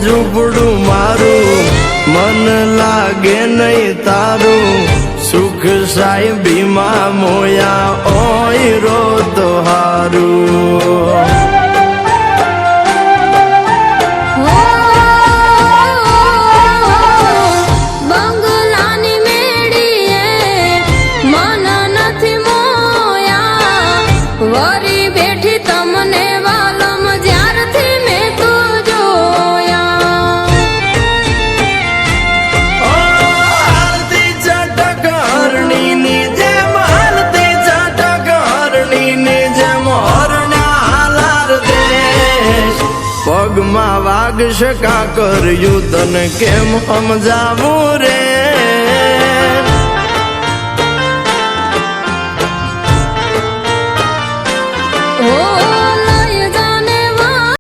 ઝૂંપડું મારું મન લાગે નહીં તારું સુખ સાહેબીમાં મોયા ઓય રો તો હારું વરી બેઠી તમને વાલમ જ્યારથી મેં તો જોયા હાલતી ચટક હરણીની જેમ હાલતી ચટક હરણીની જેમ હરણા હાલાર દેશ પગમાં વાગશે કાકર યુદ્ધને કેમ સમજાવું રે